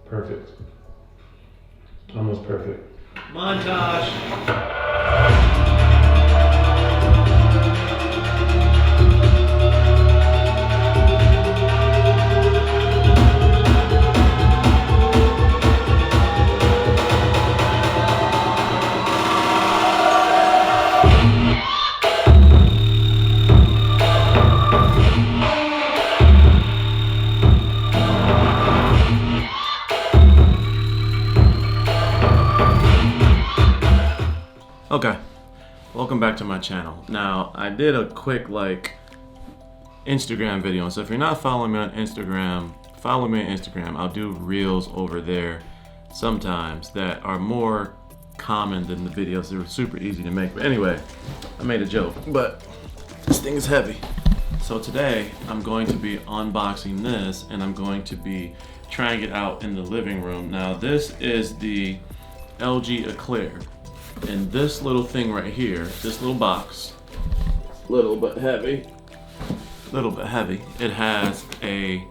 Perfect. Almost perfect. Montage. Okay, welcome back to my channel. Now, I did a quick Instagram video, so if you're not following me on Instagram, follow me on Instagram. I'll do reels over there sometimes that are more common than the videos. They're super easy to make. But anyway, I made a joke, but this thing is heavy. So today, I'm going to be unboxing this, and I'm going to be trying it out in the living room. Now, this is the LG Eclair. And this little thing right here, this little box, little but heavy, it has a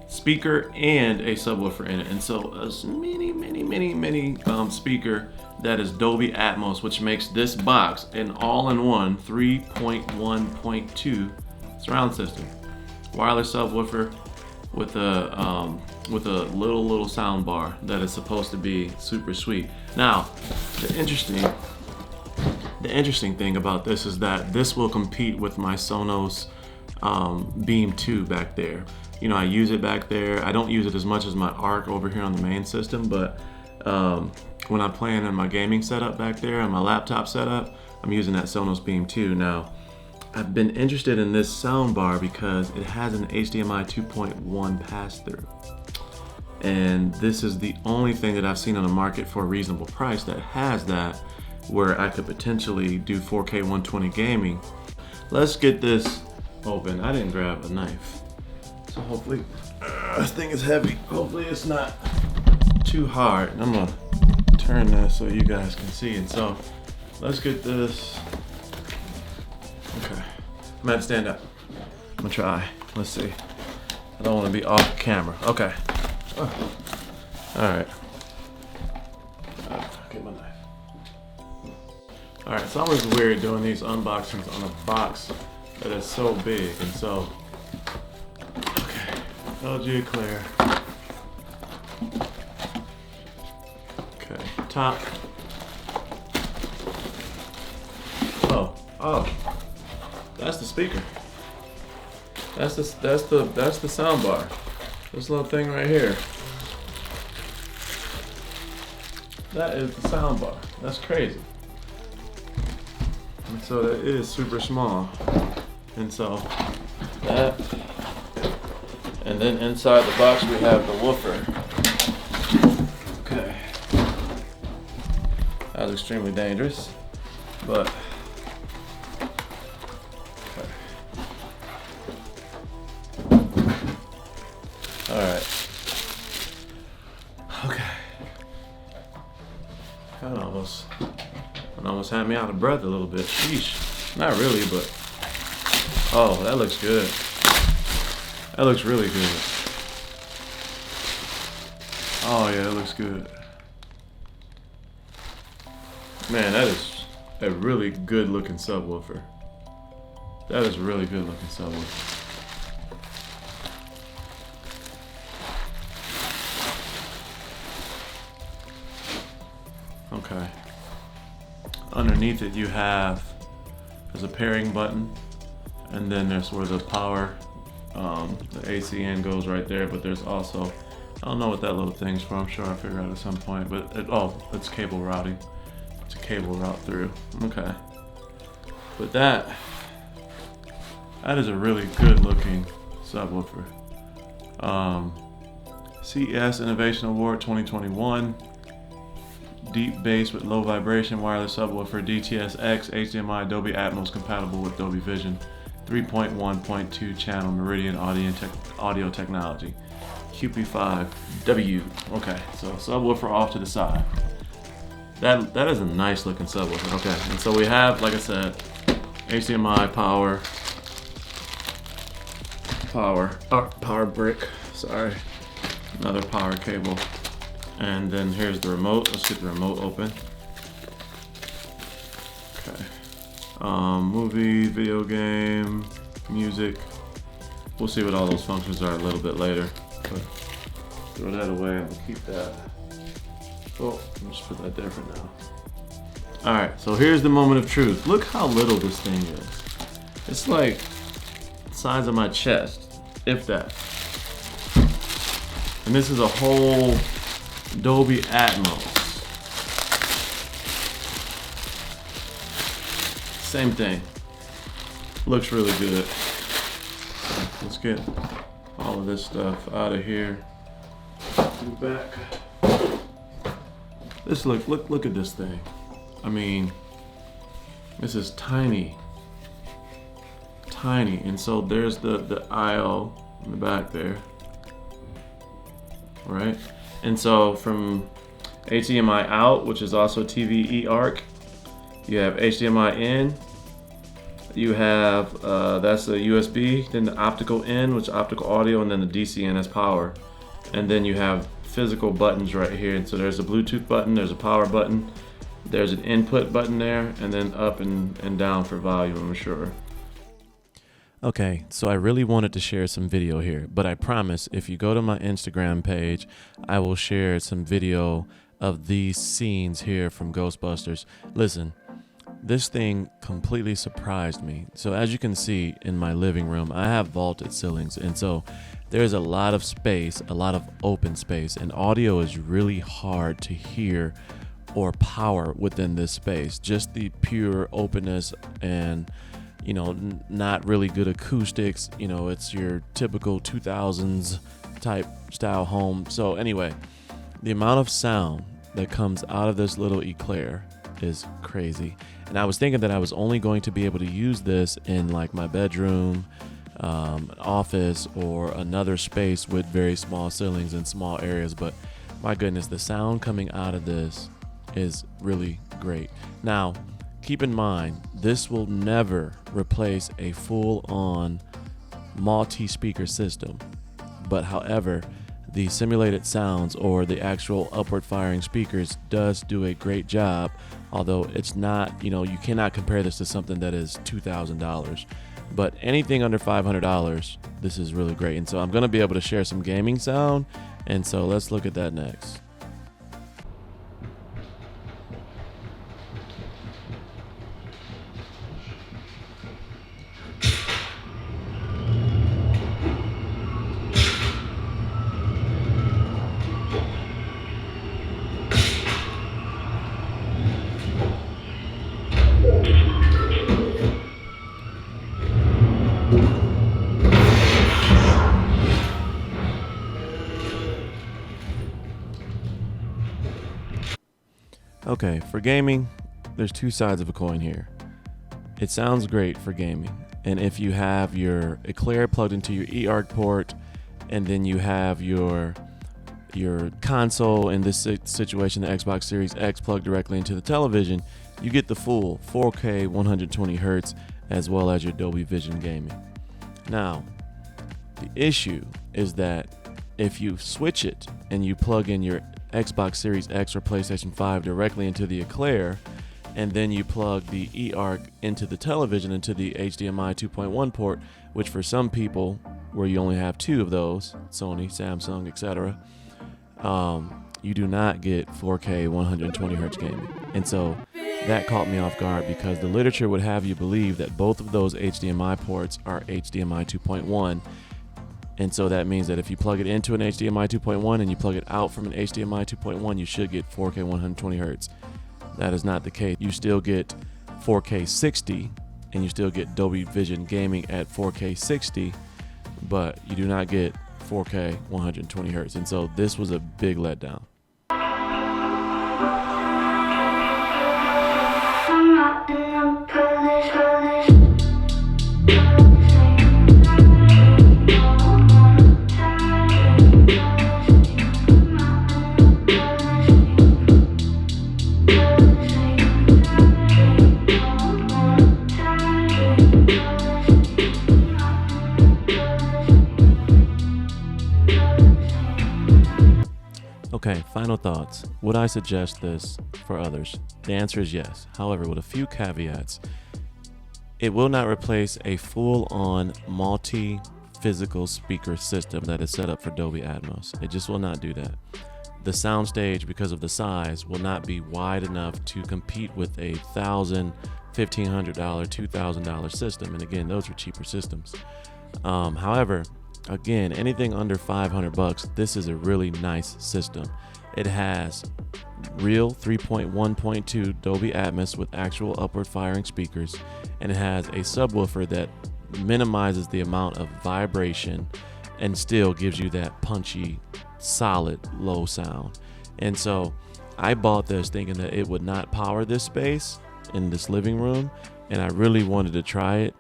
speaker and a subwoofer in it. And so a mini speaker that is Dolby Atmos, which makes this box an all-in-one 3.1.2 surround system. Wireless subwoofer with a little sound bar that is supposed to be super sweet. Now, the interesting thing about this is that this will compete with my Sonos Beam 2 back there. You know, I use it back there. I don't use it as much as my eARC over here on the main system, but when I'm playing in my gaming setup back there, on my laptop setup, I'm using that Sonos Beam 2. Now, I've been interested in this sound bar because it has an HDMI 2.1 pass-through. And this is the only thing that I've seen on the market for a reasonable price that has that, where I could potentially do 4K 120 gaming. Let's get this open. I didn't grab a knife, so hopefully this thing is heavy. Hopefully it's not too hard. I'm gonna turn this so you guys can see. And so let's get this. Okay, I'm gonna have to stand up. I'm gonna try. Let's see. I don't want to be off camera. Okay. Oh. All right. Get my knife. All right, it's always weird doing these unboxings on a box that is so big, and so. Okay, LG Eclair. Okay, top. Oh, that's the speaker. That's the sound bar. This little thing right here. That is the sound bar. That's crazy. And so that is super small. And so that, and then inside the box we have the woofer. Okay. That was extremely dangerous, but alright. Okay. That almost had me out of breath a little bit. Sheesh. Not really, but oh, that looks good. That looks really good. Oh yeah, it looks good. Man, that is a really good looking subwoofer. That is a really good looking subwoofer. Okay. Underneath it there's a pairing button, and then there's where the power, the ACN goes right there, but there's also, I don't know what that little thing's for, I'm sure I'll figure out at some point, but it's cable routing. It's a cable route through. Okay. But that is a really good looking subwoofer. CES Innovation Award 2021. Deep bass with low vibration wireless subwoofer, DTS-X, HDMI, Dolby Atmos compatible with Dolby Vision, 3.1.2 channel Meridian audio technology, QP5W. Okay, so subwoofer off to the side. That is a nice looking subwoofer. Okay, and so we have, like I said, HDMI power brick. Sorry, another power cable. And then here's the remote. Let's get the remote open. Okay. Movie, video game, music. We'll see what all those functions are a little bit later. But throw that away and we'll keep that. Oh, I'll just put that there for now. Alright, so here's the moment of truth. Look how little this thing is. It's like the size of my chest, if that. And this is a whole Dolby Atmos. Same thing. Looks really good. Let's get all of this stuff out of here. Move back. This look at this thing. I mean, this is tiny. Tiny. And so there's the I/O in the back there. Right? And so from HDMI out, which is also TV eARC, you have HDMI in, you have, that's the USB, then the optical in, which is optical audio, and then the DC in as power. And then you have physical buttons right here. And so there's a Bluetooth button, there's a power button, there's an input button there, and then up and down for volume, I'm sure. Okay, so I really wanted to share some video here, but I promise if you go to my Instagram page, I will share some video of these scenes here from Ghostbusters. Listen, this thing completely surprised me. So as you can see in my living room, I have vaulted ceilings, and so there's a lot of space, a lot of open space, and audio is really hard to hear or power within this space. Just the pure openness and not really good acoustics. It's your typical 2000s type style home. So anyway, the amount of sound that comes out of this little Eclair is crazy. And I was thinking that I was only going to be able to use this in like my bedroom, an office, or another space with very small ceilings and small areas. But my goodness, the sound coming out of this is really great. Now, keep in mind, this will never replace a full-on multi-speaker system. But however, the simulated sounds or the actual upward firing speakers does do a great job, although it's not, you cannot compare this to something that is $2,000. But anything under $500, this is really great. And so I'm going to be able to share some gaming sound, and so let's look at that next. Okay, for gaming, there's two sides of a coin here. It sounds great for gaming, and if you have your Eclair plugged into your eARC port, and then you have your console, in this situation the Xbox Series X, plugged directly into the television, you get the full 4K 120 Hz as well as your Dolby Vision gaming. Now, the issue is that if you switch it and you plug in your Xbox Series X or PlayStation 5 directly into the Eclair, and then you plug the eARC into the television into the HDMI 2.1 port, which for some people, where you only have two of those, Sony, Samsung, etc., you do not get 4K 120 Hz gaming. And so that caught me off guard, because the literature would have you believe that both of those HDMI ports are HDMI 2.1. And so that means that if you plug it into an HDMI 2.1 and you plug it out from an HDMI 2.1, you should get 4K 120 Hz. That is not the case. You still get 4K 60, and you still get Dolby Vision gaming at 4K 60, but you do not get 4K 120 Hz. And so this was a big letdown. Okay, final thoughts. Would I suggest this for others? The answer is yes. However, with a few caveats, it will not replace a full-on multi-physical speaker system that is set up for Dolby Atmos. It just will not do that. The soundstage, because of the size, will not be wide enough to compete with a $1,000, $1,500, $2,000 system. And again, those are cheaper systems. However, again, anything under $500, this is a really nice system. It has real 3.1.2 Dolby Atmos with actual upward firing speakers, and it has a subwoofer that minimizes the amount of vibration and still gives you that punchy, solid low sound. And so I bought this thinking that it would not power this space in this living room, and I really wanted to try it.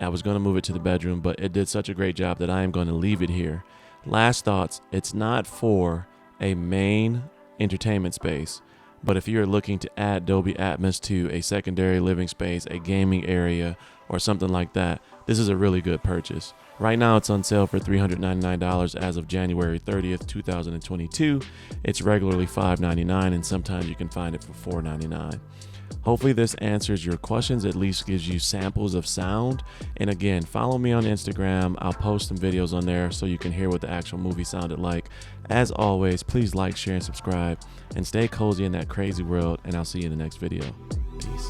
I was going to move it to the bedroom, but it did such a great job that I am going to leave it here. Last thoughts, it's not for a main entertainment space, but if you're looking to add Dolby Atmos to a secondary living space, a gaming area, or something like that, this is a really good purchase. Right now it's on sale for $399 as of January 30th, 2022. It's regularly $599, and sometimes you can find it for $499. Hopefully this answers your questions, at least gives you samples of sound. And again, follow me on Instagram. I'll post some videos on there so you can hear what the actual movie sounded like. As always, please like, share, and subscribe, and stay cozy in that crazy world, and I'll see you in the next video. Peace.